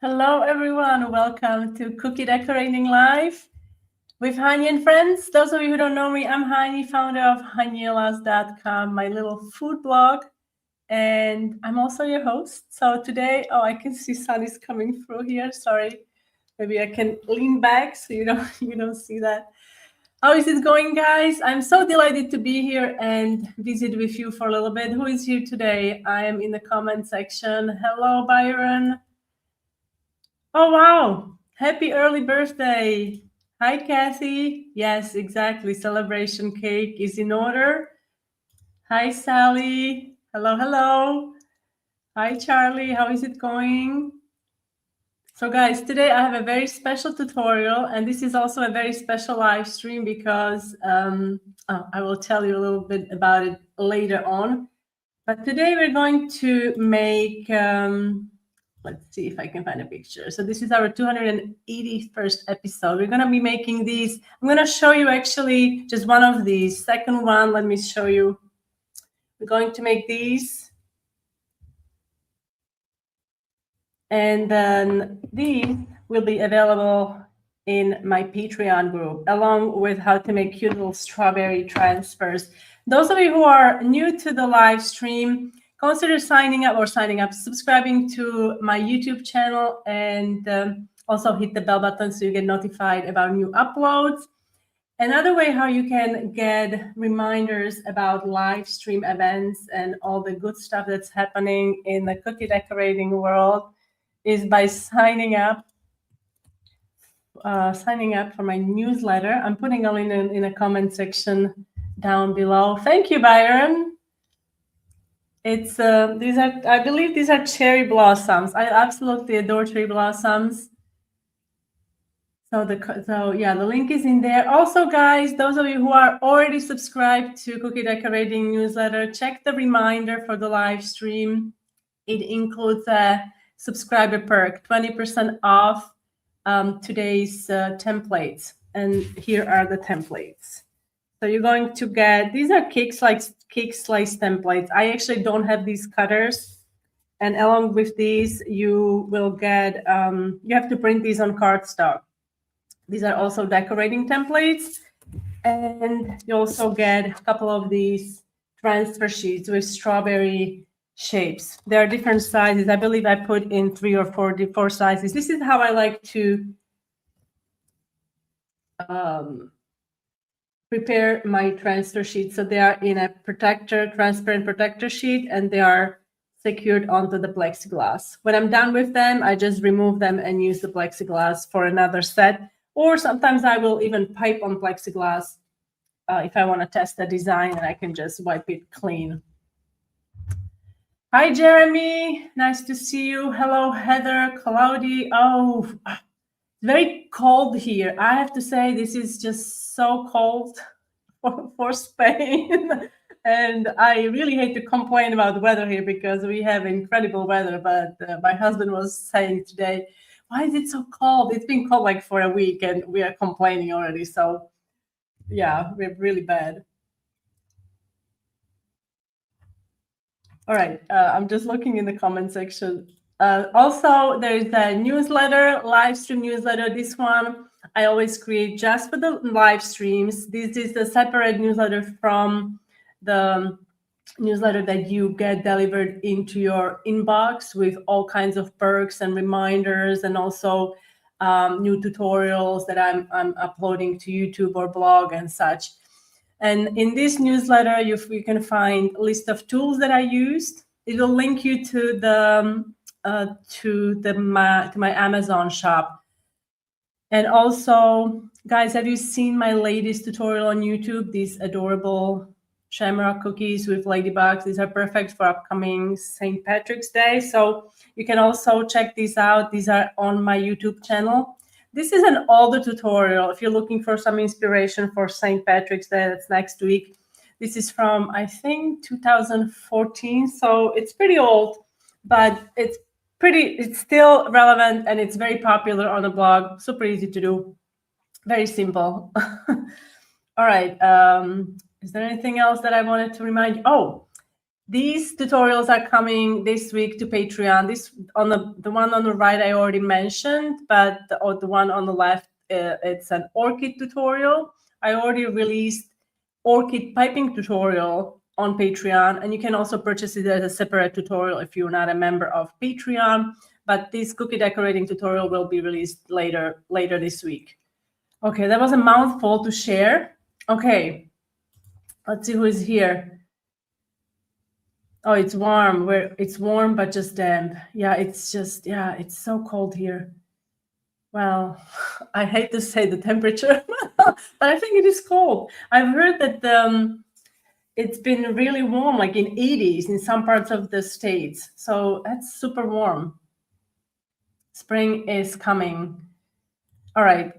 Hello, everyone. Welcome to Cookie Decorating Live with Hani and Friends. Those of you who don't know me, I'm Hani, founder of hanielas.com, my little food blog, and I'm also your host. So today, I can see sun is coming through here. Sorry, maybe I can lean back so you don't see that. How is it going, guys? I'm so delighted to be here and visit with you for a little bit. Who is here today? I am in the comment section. Hello, Byron. Oh, wow. Happy early birthday. Hi, Kathy. Yes, exactly. Celebration cake is in order. Hi, Sally. Hello, hello. Hi, Charlie. How is it going? So, guys, today I have a very special tutorial, and this is also a very special live stream because I will tell you a little bit about it later on. But today we're going to make let's see if I can find a picture. So this is our 281st episode. We're going to be making these. I'm going to show you actually just one of these. Second one, let me show you. We're going to make these. And then these will be available in my Patreon group, along with how to make cute little strawberry transfers. Those of you who are new to the live stream, consider subscribing to my YouTube channel, and also hit the bell button so you get notified about new uploads. Another way how you can get reminders about live stream events and all the good stuff that's happening in the cookie decorating world is by signing up for my newsletter. I'm putting a link in a comment section down below. Thank you, Byron. It's I believe these are cherry blossoms. I absolutely adore cherry blossoms. So the link is in there. Also, guys, those of you who are already subscribed to Cookie Decorating Newsletter, check the reminder for the live stream. It includes a subscriber perk, 20% off today's templates. And here are the templates. So you're going to get, these are cake slice templates. I actually don't have these cutters. And along with these, you will get, you have to print these on cardstock. These are also decorating templates. And you also get a couple of these transfer sheets with strawberry shapes. There are different sizes. I believe I put in 3 or 4 sizes. This is how I like to prepare my transfer sheets. So they are in a transparent protector sheet, and they are secured onto the plexiglass. When I'm done with them, I just remove them and use the plexiglass for another set. Or sometimes I will even pipe on plexiglass if I want to test the design, and I can just wipe it clean. Hi, Jeremy. Nice to see you. Hello, Heather, Cloudy. Oh, very cold here. I have to say this is just so cold for Spain. And I really hate to complain about the weather here because we have incredible weather. But my husband was saying today, why is it so cold? It's been cold like for a week and we are complaining already. So yeah, we're really bad. All right, I'm just looking in the comment section. Also, there is a newsletter, live stream newsletter. This one I always create just for the live streams. This is a separate newsletter from the newsletter that you get delivered into your inbox with all kinds of perks and reminders, and also new tutorials that I'm uploading to YouTube or blog and such. And in this newsletter, you can find a list of tools that I used. It will link you to my Amazon shop. And also, guys, have you seen my latest tutorial on YouTube? These adorable shamrock cookies with ladybugs. These are perfect for upcoming St. Patrick's Day. So you can also check these out. These are on my YouTube channel. This is an older tutorial. If you're looking for some inspiration for St. Patrick's Day, that's next week. This is from, I think, 2014. So it's pretty old, but it's still relevant, and it's very popular on the blog. Super easy to do. Very simple. All right. Is there anything else that I wanted to remind you? Oh, These tutorials are coming this week to Patreon. This on the one on the right I already mentioned, but the one on the left, it's an orchid tutorial. I already released orchid piping tutorial on Patreon, and you can also purchase it as a separate tutorial if you're not a member of Patreon. But this cookie decorating tutorial will be released later this week. Okay, that was a mouthful to share. Okay, let's see who is here. Oh, it's warm. It's warm, but just damp. Yeah, it's so cold here. Well, I hate to say the temperature, but I think it is cold. I've heard that it's been really warm, like in 80s in some parts of the States. So that's super warm. Spring is coming. All right.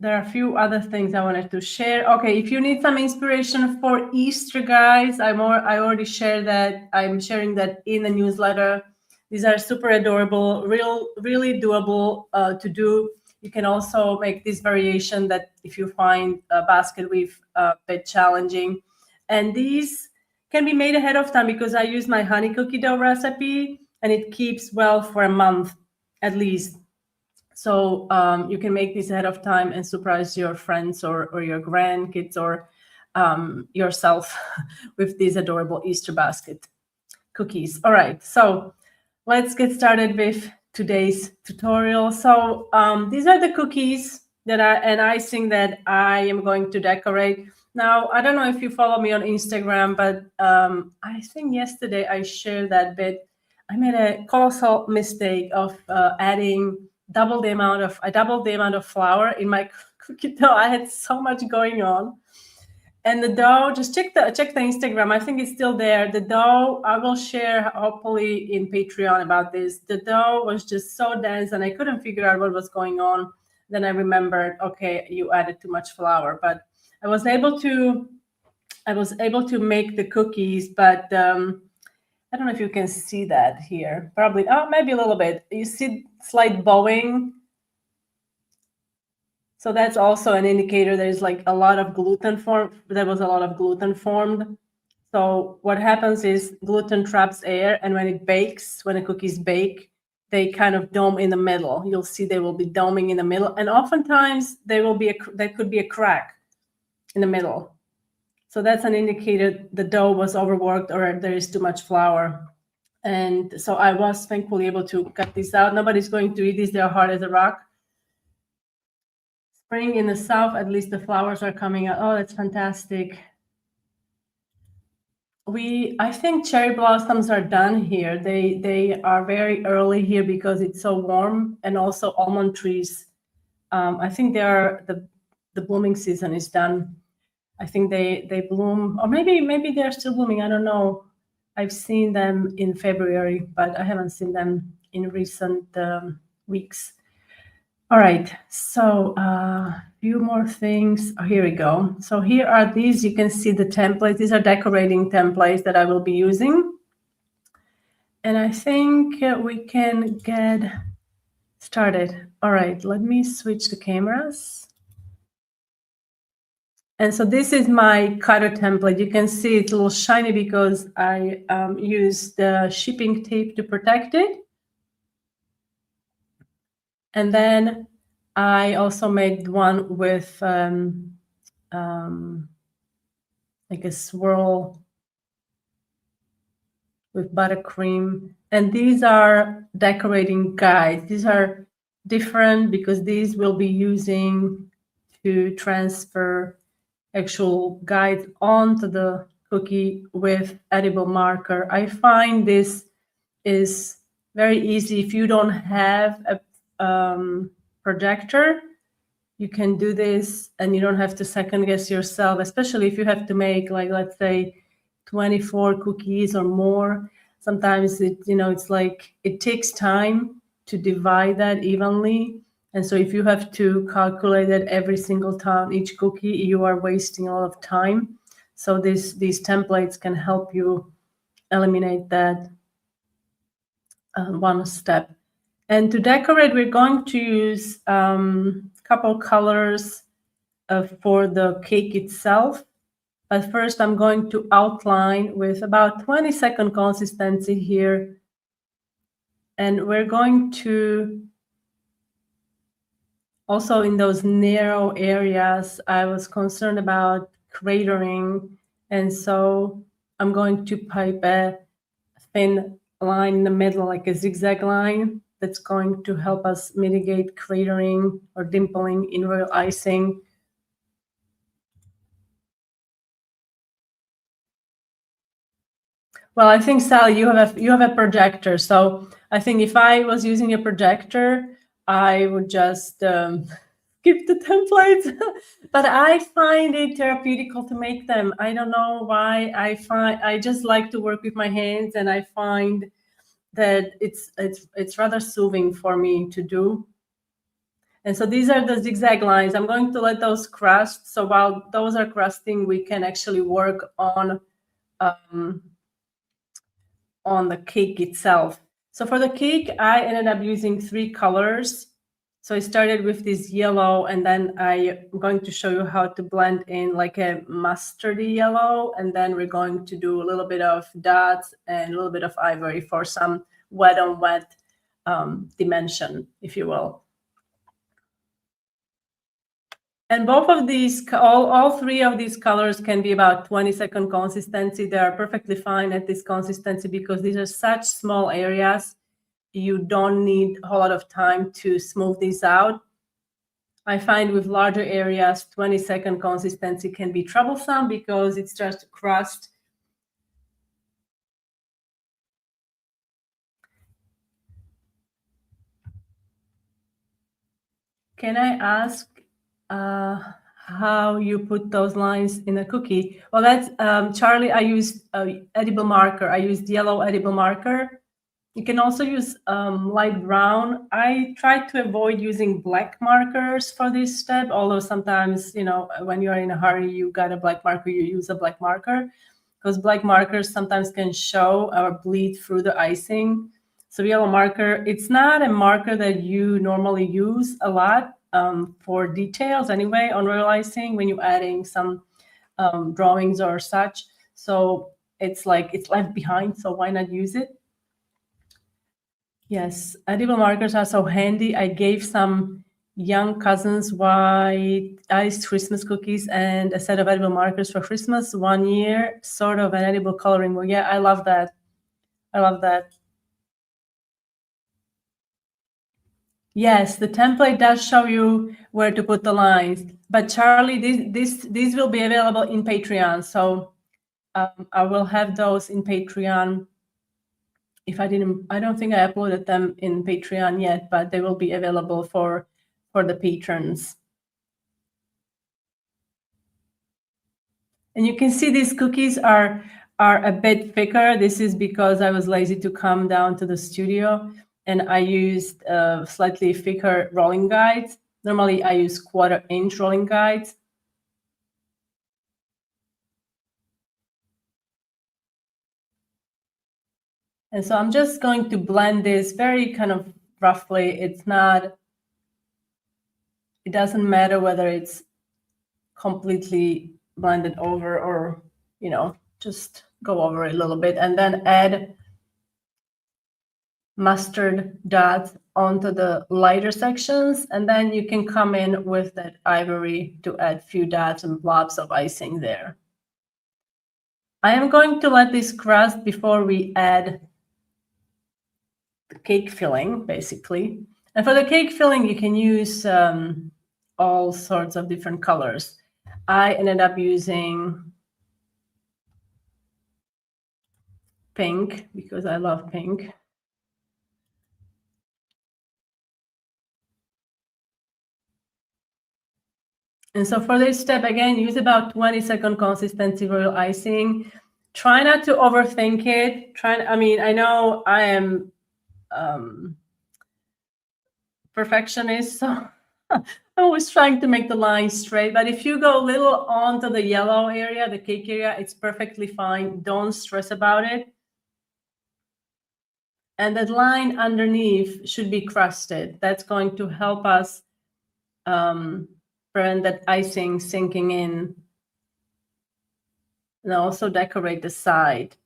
There are a few other things I wanted to share. Okay, if you need some inspiration for Easter, guys, I already shared that. I'm sharing that in the newsletter. These are super adorable, really doable to do. You can also make this variation that if you find a basket weave a bit challenging. And these can be made ahead of time because I use my honey cookie dough recipe and it keeps well for a month at least. So you can make this ahead of time and surprise your friends or your grandkids or yourself with these adorable Easter basket cookies. All right, so let's get started with today's tutorial. So these are the cookies that are an icing that I am going to decorate. Now, I don't know if you follow me on Instagram, but I think yesterday I shared that bit. I made a colossal mistake of adding double the amount of flour in my cookie dough. I had so much going on. And the dough, just check the Instagram. I think it's still there. The dough, I will share hopefully in Patreon about this. The dough was just so dense and I couldn't figure out what was going on. Then I remembered, okay, you added too much flour. But I was able to make the cookies, but I don't know if you can see that here. Probably, maybe a little bit. You see slight bowing. So that's also an indicator there's like a lot of gluten formed. There was a lot of gluten formed. So what happens is gluten traps air, and when it bakes, when the cookies bake, they kind of dome in the middle. You'll see they will be doming in the middle, and oftentimes there could be a crack in the middle. So that's an indicator the dough was overworked or there is too much flour. And so I was thankfully able to cut these out. Nobody's going to eat these. They're hard as a rock. Spring in the south, at least the flowers are coming out. Oh, that's fantastic. I think cherry blossoms are done here. They are very early here because it's so warm, and also almond trees. I think the blooming season is done. I think they bloom, or maybe they're still blooming. I don't know. I've seen them in February, but I haven't seen them in recent weeks. All right, so a few more things. Oh, here we go. So here are these. You can see the templates. These are decorating templates that I will be using. And I think we can get started. All right, let me switch the cameras. And so this is my cutter template. You can see it's a little shiny because I used the shipping tape to protect it. And then I also made one with like a swirl with buttercream. And these are decorating guides. These are different because these will be using to transfer actual guides onto the cookie with edible marker. I find this is very easy. If you don't have a projector, you can do this and you don't have to second guess yourself, especially if you have to make, like, let's say 24 cookies or more. Sometimes it's like it takes time to divide that evenly. And so if you have to calculate it every single time, each cookie, you are wasting a lot of time. So these templates can help you eliminate that one step. And to decorate, we're going to use a couple colors for the cake itself. But first I'm going to outline with about 20-second consistency here. And we're going to, also in those narrow areas, I was concerned about cratering. And so I'm going to pipe a thin line in the middle, like a zigzag line, that's going to help us mitigate cratering or dimpling in royal icing. Well, I think, Sally, you have a projector. So I think if I was using a projector, I would just skip the templates. But I find it therapeutical to make them. I don't know why. I just like to work with my hands, and I find that it's rather soothing for me to do. And so these are the zigzag lines. I'm going to let those crust. So while those are crusting, we can actually work on the cake itself. So for the cake, I ended up using 3 colors. So I started with this yellow, and then I'm going to show you how to blend in like a mustardy yellow. And then we're going to do a little bit of dots and a little bit of ivory for some wet on wet dimension, if you will. And both of these, all 3 of these colors can be about 20-second consistency. They are perfectly fine at this consistency because these are such small areas. You don't need a whole lot of time to smooth these out. I find with larger areas, 20-second consistency can be troublesome because it starts to crust. Can I ask how you put those lines in a cookie? Well, that's Charlie. I used edible marker. I used yellow edible marker. You can also use light brown. I try to avoid using black markers for this step, although sometimes, you know, when you're in a hurry, you got a black marker, you use a black marker, because black markers sometimes can show or bleed through the icing. So yellow marker, it's not a marker that you normally use a lot for details anyway on royal icing when you're adding some drawings or such. So it's like it's left behind, so why not use it? Yes, edible markers are so handy. I gave some young cousins white iced Christmas cookies and a set of edible markers for Christmas 1 year, sort of an edible coloring. Well, yeah, I love that. I love that. Yes, the template does show you where to put the lines. But Charlie, these will be available in Patreon. So I will have those in Patreon. If I don't think I uploaded them in Patreon yet, but they will be available for the patrons. And you can see these cookies are a bit thicker. This is because I was lazy to come down to the studio, and I used slightly thicker rolling guides. Normally I use 1/4-inch rolling guides. And so I'm just going to blend this very kind of roughly. It doesn't matter whether it's completely blended over or, you know, just go over it a little bit and then add mustard dots onto the lighter sections. And then you can come in with that ivory to add few dots and blobs of icing there. I am going to let this crust before we add the cake filling, basically. And for the cake filling, you can use all sorts of different colors. I ended up using pink because I love pink. And so for this step, again, use about 20-second consistency royal icing. Try not to overthink it. I mean, I know I am perfectionist, so I'm always trying to make the line straight. But if you go a little onto the yellow area, the cake area, it's perfectly fine. Don't stress about it. And that line underneath should be crusted. That's going to help us prevent that icing sinking in. and also decorate the side.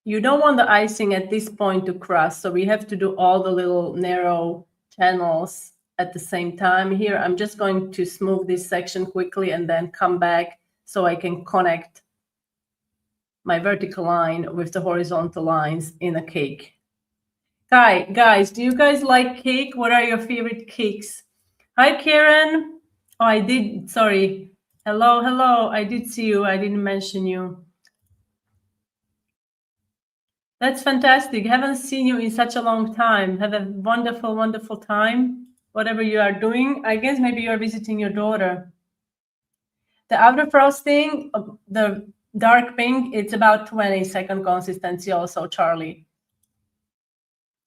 You don't want the icing at this point to crust, so we have to do all the little narrow channels at the same time. Here, I'm just going to smooth this section quickly and then come back so I can connect my vertical line with the horizontal lines in a cake. Guys, do you guys like cake? What are your favorite cakes? Hi, Karen. Oh, I did, sorry. Hello. I did see you. I didn't mention you. That's fantastic. Haven't seen you in such a long time. Have a wonderful, wonderful time. Whatever you are doing. I guess maybe you're visiting your daughter. The outer frosting, the dark pink, it's about 20-second consistency also, Charlie.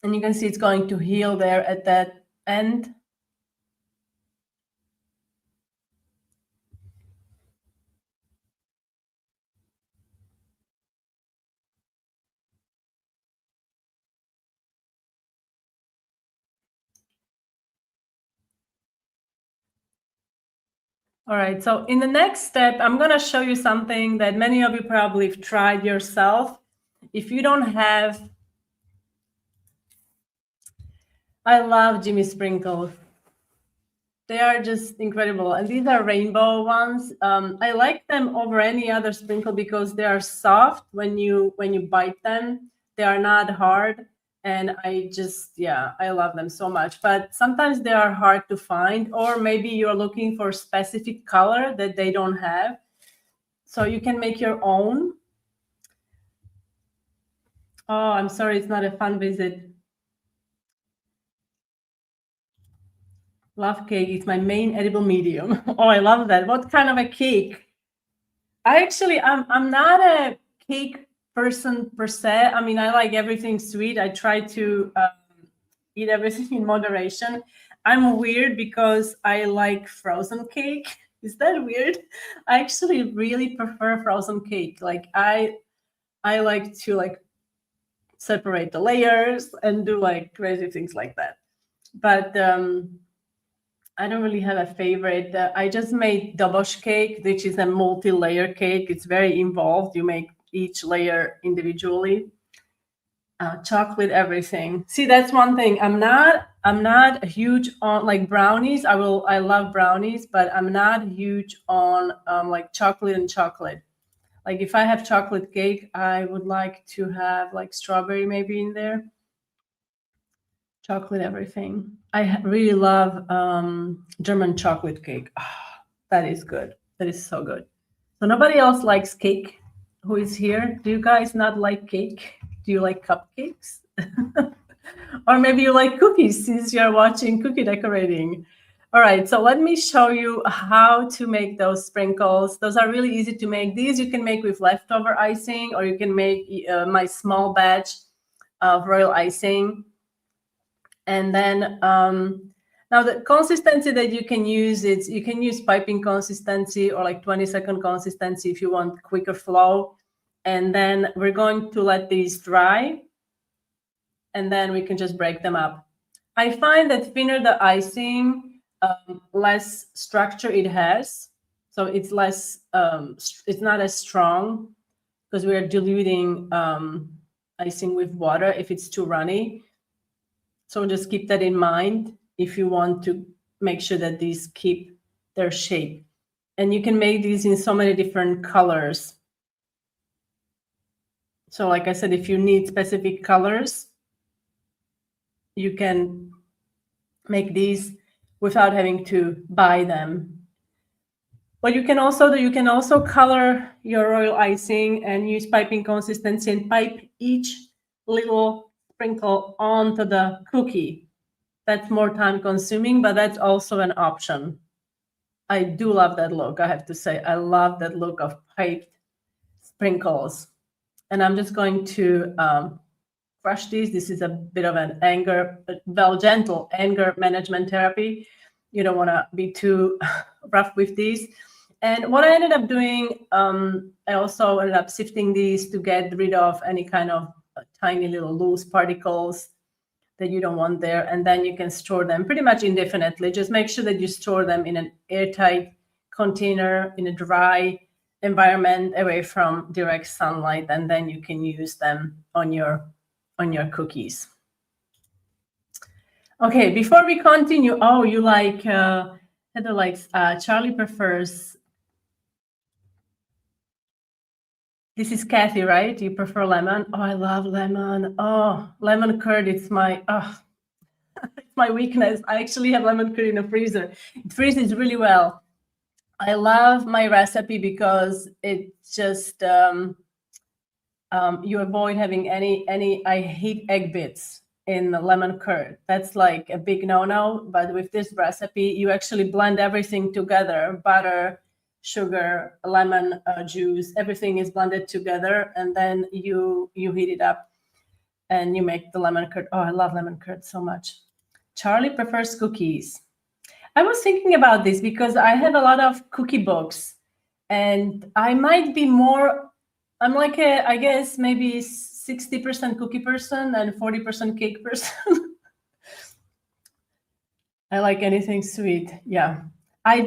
And you can see it's going to heal there at that end. All right, so in the next step, I'm going to show you something that many of you probably have tried yourself. If you don't have, I love Jimmy Sprinkles. They are just incredible. And these are rainbow ones. I like them over any other sprinkle because they are soft when you bite them. They are not hard. And I love them so much. But sometimes they are hard to find, or maybe you're looking for a specific color that they don't have. So you can make your own. Oh, I'm sorry, it's not a fun visit. Love cake. It's my main edible medium. Oh, I love that. What kind of a cake? I'm not a cake person per se. I mean, I like everything sweet. I try to eat everything in moderation. I'm weird because I like frozen cake. Is that weird? I actually really prefer frozen cake. Like I like to separate the layers and do like crazy things like that. But I don't really have a favorite. I just made dobosh cake, which is a multi-layer cake. It's very involved. You make each layer individually. Chocolate everything. See, that's one thing. I'm not huge on like brownies. I love brownies, but I'm not huge on like chocolate and chocolate. Like if I have chocolate cake, I would like to have like strawberry maybe in there. Chocolate everything. I really love German chocolate cake. That is good. That is so good. So nobody else likes cake who is here. Do you guys not like cake? Do you like cupcakes? Or maybe you like cookies since you're watching cookie decorating. All right, so let me show you how to make those sprinkles. Those are really easy to make. These you can make with leftover icing, or you can make my small batch of Royal Icing. And then now the consistency that you can use, you can use piping consistency or like 20-second consistency if you want quicker flow. And then we're going to let these dry, and then we can just break them up. I find that thinner the icing, less structure it has. So it's less, it's not as strong because we are diluting icing with water if it's too runny. So just keep that in mind if you want to make sure that these keep their shape. And you can make these in so many different colors. So like I said, if you need specific colors, you can make these without having to buy them. What you can also do, you can also color your Royal Icing and use piping consistency and pipe each little sprinkle onto the cookie. That's more time consuming, but that's also an option. I do love that look, I have to say. I love that look of piped sprinkles. And I'm just going to crush these. This is a bit of an gentle anger management therapy. You don't want to be too rough with these. And what I ended up doing, I also ended up sifting these to get rid of any kind of tiny little loose particles that you don't want there. And then you can store them pretty much indefinitely. Just make sure that you store them in an airtight container, in a dry environment, away from direct sunlight, and then you can use them on your cookies. Okay, before we continue, oh, you like Heather likes Charlie prefers. This is Kathy, right? You prefer lemon? Oh, I love lemon. Oh, lemon curd, it's my it's my weakness. I actually have lemon curd in the freezer. It freezes really well. I love my recipe because it just you avoid having any. I hate egg bits in the lemon curd. That's like a big no-no. But with this recipe, you actually blend everything together: butter, sugar, lemon juice. Everything is blended together, and then you heat it up, and you make the lemon curd. Oh, I love lemon curd so much. Charlie prefers cookies. I was thinking about this because I have a lot of cookie books, and I might be more. I'm like I guess maybe 60% cookie person and 40% cake person. I like anything sweet. Yeah. I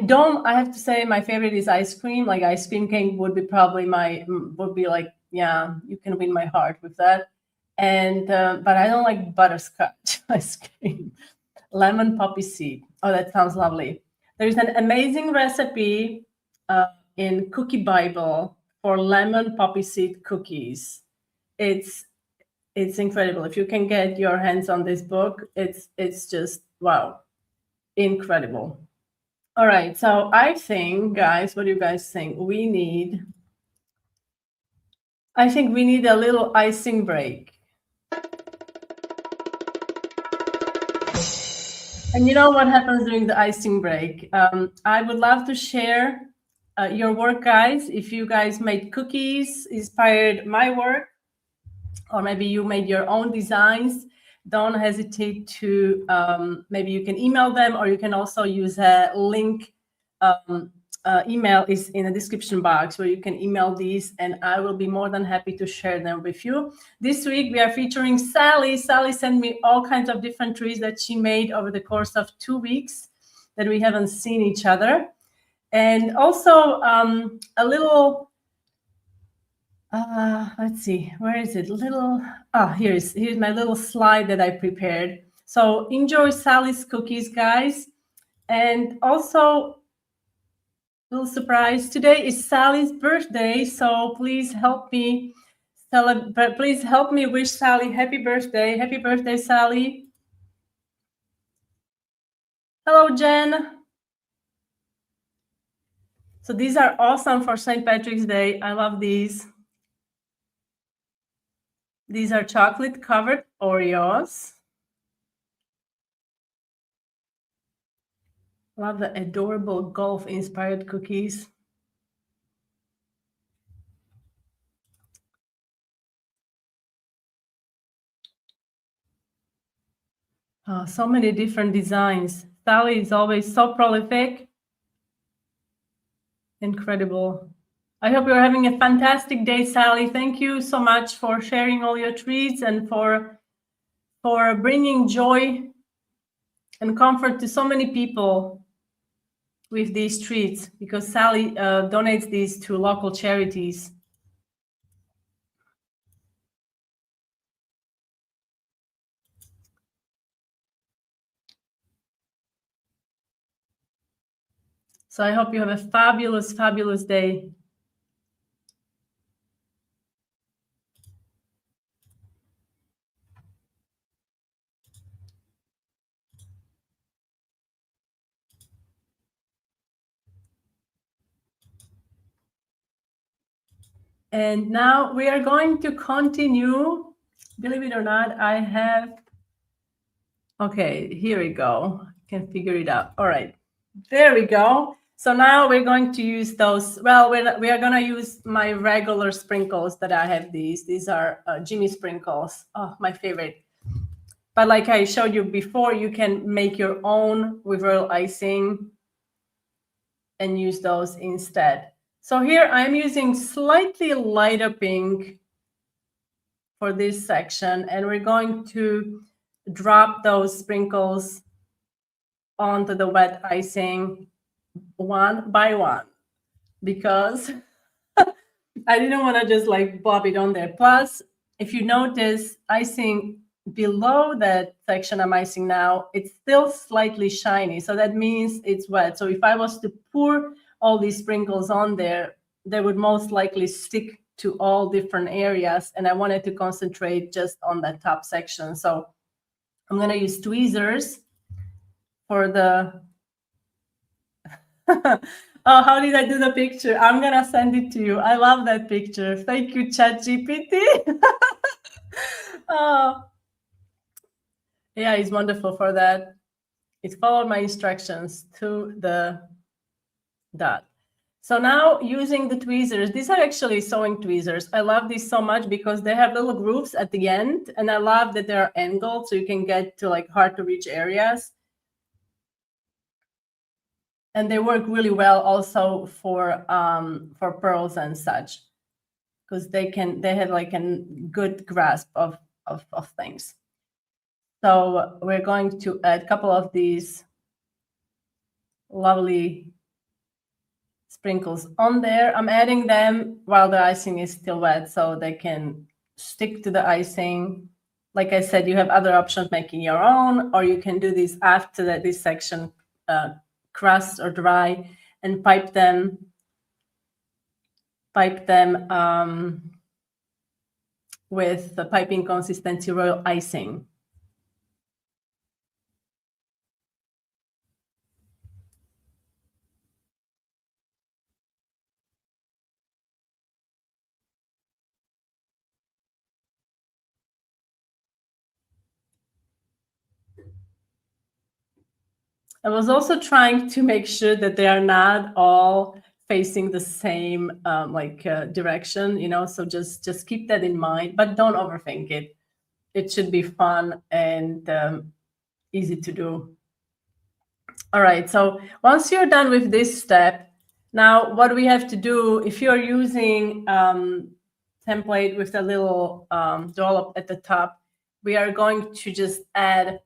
have to say my favorite is ice cream. Like ice cream cake would be probably like, yeah, you can win my heart with that. And, but I don't like butterscotch ice cream. Lemon poppy seed. Oh, that sounds lovely. There's an amazing recipe in Cookie Bible for lemon poppy seed cookies. It's incredible. If you can get your hands on this book, it's just wow, incredible. All right, so I think, guys, what do you guys think? I think we need a little icing break. And you know what happens during the icing break? I would love to share your work, guys. If you guys made cookies, inspired my work, or maybe you made your own designs, don't hesitate to, maybe you can email them, or you can also use a link. Email is in the description box where you can email these, and I will be more than happy to share them with you. This week we are featuring Sally. Sally sent me all kinds of different trees that she made over the course of 2 weeks that we haven't seen each other. And also a little, let's see, where is it? Here's my little slide that I prepared. So enjoy Sally's cookies, guys. And also, little surprise, today is Sally's birthday, so please help me celebrate. Please help me wish Sally happy birthday. Happy birthday, Sally. Hello, Jen. So these are awesome for St. Patrick's Day. I love these. These are chocolate covered Oreos. Love the adorable golf inspired cookies. Oh, so many different designs. Sally is always so prolific. Incredible. I hope you're having a fantastic day, Sally. Thank you so much for sharing all your treats and for bringing joy and comfort to so many people with these treats, because Sally donates these to local charities. So I hope you have a fabulous, fabulous day. And now we are going to continue. Believe it or not, I have. Okay, here we go. I can figure it out. All right, there we go. So now we're going to use those. Well, we are going to use my regular sprinkles that I have. These are Jimmy sprinkles. Oh, my favorite. But like I showed you before, you can make your own with royal icing and use those instead. So here I'm using slightly lighter pink for this section, and we're going to drop those sprinkles onto the wet icing one by one, because I didn't want to just like bob it on there. Plus, if you notice, icing below that section I'm icing now, it's still slightly shiny. So that means it's wet. So if I was to pour all these sprinkles on there, they would most likely stick to all different areas. And I wanted to concentrate just on that top section. So I'm going to use tweezers for the... Oh, how did I do the picture? I'm going to send it to you. I love that picture. Thank you, ChatGPT. Oh, yeah, it's wonderful for that. It followed my instructions to the dot. So now using the tweezers, these are actually sewing tweezers. I love these so much because they have little grooves at the end, and I love that they're angled so you can get to like hard to reach areas. And they work really well also for pearls and such, because they have like a good grasp of things. So we're going to add a couple of these lovely sprinkles on there. I'm adding them while the icing is still wet so they can stick to the icing. Like I said, you have other options, making your own, or you can do this after that this section crust or dry, and pipe them with the piping consistency Royal Icing. I was also trying to make sure that they are not all facing the same direction, you know, so just keep that in mind, but don't overthink it. It should be fun and easy to do. All right, so once you're done with this step, now what we have to do, if you're using template with the little dollop at the top, we are going to just add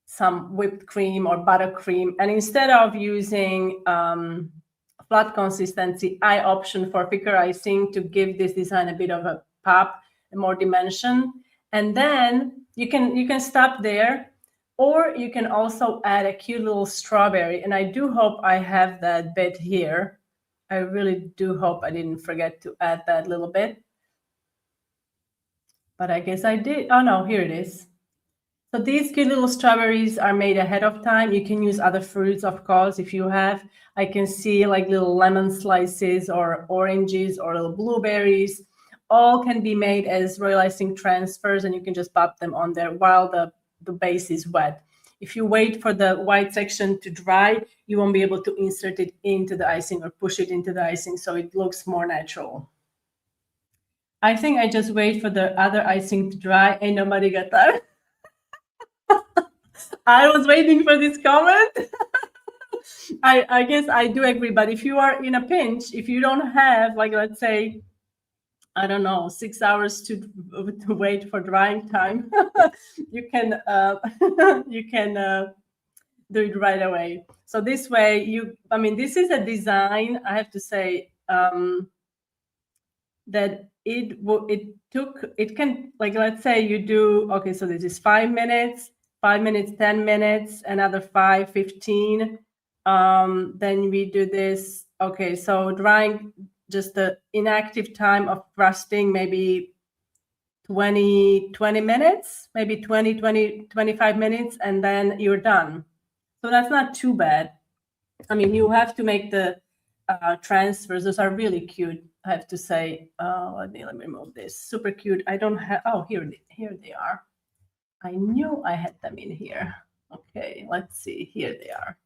some whipped cream or buttercream. And instead of using flat consistency, I option for thicker icing to give this design a bit of a pop and more dimension. And then you can stop there, or you can also add a cute little strawberry. And I do hope I have that bit here. I really do hope I didn't forget to add that little bit. But I guess I did. Oh no, here it is. So these cute little strawberries are made ahead of time. You can use other fruits, of course, if you have. I can see like little lemon slices or oranges or little blueberries. All can be made as Royal Icing transfers, and you can just pop them on there while the base is wet. If you wait for the white section to dry, you won't be able to insert it into the icing or push it into the icing, so it looks more natural. I think I just wait for the other icing to dry. Ain't nobody got that. I was waiting for this comment. I guess I do agree, but if you are in a pinch, if you don't have, like, let's say, I don't know, 6 hours to wait for drying time, you can do it right away. So this way, I mean, this is a design, I have to say, that it can, like, let's say you do, okay, so this is 5 minutes, 5 minutes, 10 minutes, another 5, 15. Then we do this. Okay, so drying, just the inactive time of crusting, maybe 20 minutes, maybe 25 minutes, and then you're done. So that's not too bad. I mean, you have to make the transfers. Those are really cute, I have to say. Let me remove this. Super cute. I don't have, oh, here they are. I knew I had them in here. Okay, let's see. Here they are.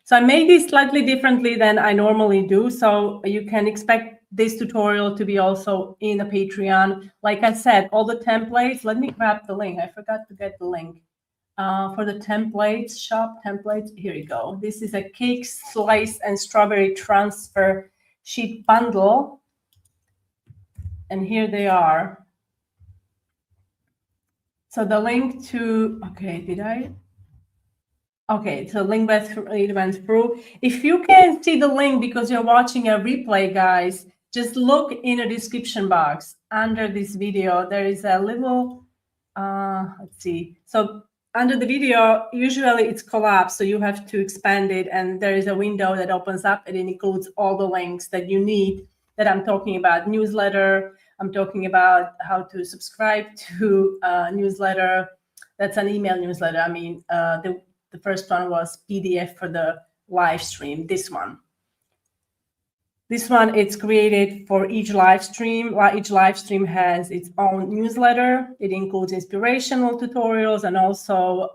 So I made these slightly differently than I normally do. So you can expect this tutorial to be also in the Patreon. Like I said, all the templates, let me grab the link. I forgot to get the link. For the templates, shop templates, here you go. This is a cake, slice, and strawberry transfer sheet bundle. And here they are. So the link to, okay, did I? Okay, so link went through. If you can't see the link because you're watching a replay, guys, just look in the description box under this video. There is a little, let's see. So under the video, usually it's collapsed, so you have to expand it, and there is a window that opens up, and it includes all the links that you need that I'm talking about. Newsletter, I'm talking about how to subscribe to a newsletter. That's an email newsletter. I mean, the first one was PDF for the live stream, this one. This one, it's created for each live stream. Each live stream has its own newsletter. It includes inspirational tutorials and also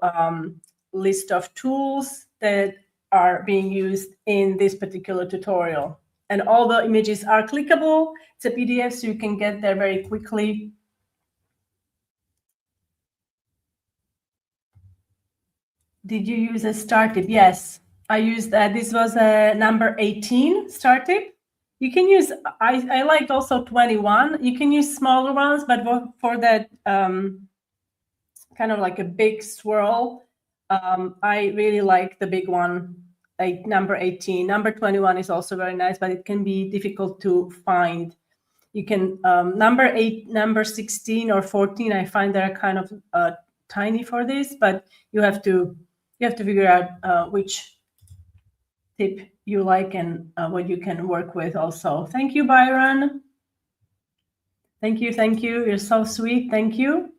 list of tools that are being used in this particular tutorial. And all the images are clickable. It's a PDF, so you can get there very quickly. Did you use a star tip? Yes, I used that. This was a number 18 star tip. You can use, I like also 21. You can use smaller ones, but for that kind of like a big swirl, I really like the big one, like number 18. Number 21 is also very nice, but it can be difficult to find. You can, number 8, number 16 or 14, I find they're kind of tiny for this, but you have to figure out which tip you like and what you can work with also. Thank you, Byron. Thank you. You're so sweet. Thank you.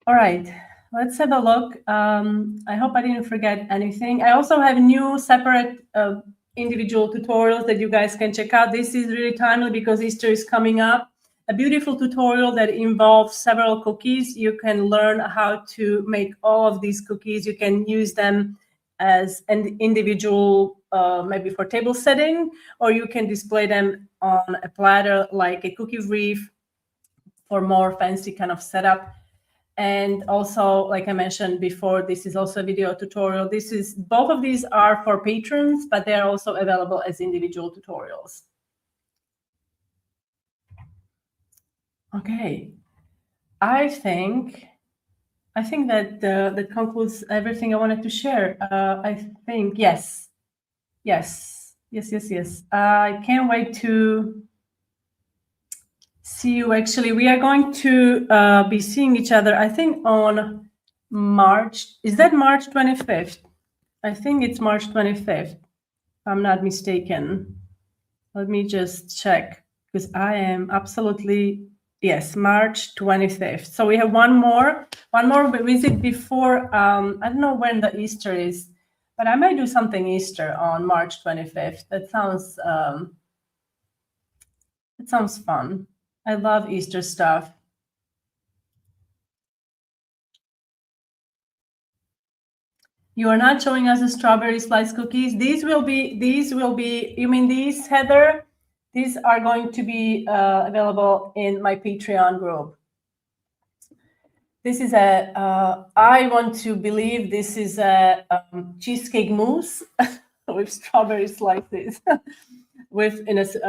All right, let's have a look. I hope I didn't forget anything. I also have new separate individual tutorials that you guys can check out. This is really timely because Easter is coming up. A beautiful tutorial that involves several cookies. You can learn how to make all of these cookies. You can use them as an individual, maybe for table setting, or you can display them on a platter like a cookie wreath for more fancy kind of setup. And also, like I mentioned before, this is also a video tutorial. Both of these are for patrons, but they are also available as individual tutorials. Okay, I think that concludes everything I wanted to share. I think, yes. I can't wait to see you. Actually, we are going to be seeing each other, I think, on March. Is that March 25th? I think it's March 25th, if I'm not mistaken. Let me just check, because I am absolutely... Yes, March 25th. So we have one more visit before, I don't know when the Easter is, but I might do something Easter on March 25th. That sounds fun. I love Easter stuff. You are not showing us the strawberry slice cookies. These will be, you mean these, Heather? These are going to be available in my Patreon group. This is I want to believe this is a cheesecake mousse with strawberry slices a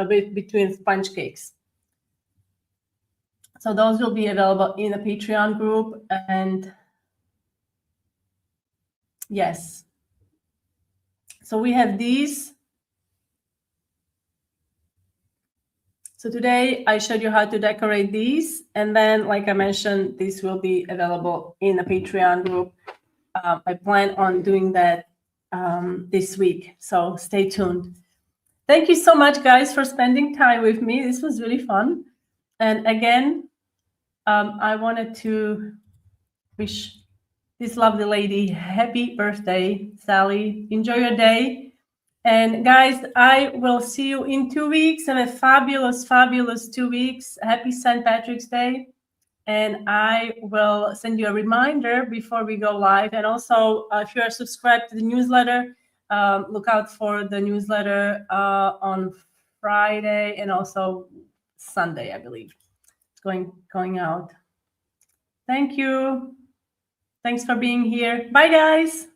bit between sponge cakes. So those will be available in the Patreon group. And yes, so we have these. So today I showed you how to decorate these, and then, like I mentioned, this will be available in the Patreon group. I plan on doing that this week, so stay tuned. Thank you so much, guys, for spending time with me. This was really fun. And again, I wanted to wish this lovely lady happy birthday, Sally. Enjoy your day. And guys, I will see you in 2 weeks. Have a fabulous, fabulous 2 weeks. Happy St. Patrick's Day. And I will send you a reminder before we go live. And also, if you are subscribed to the newsletter, look out for the newsletter on Friday and also Sunday, I believe. It's going out. Thank you. Thanks for being here. Bye, guys.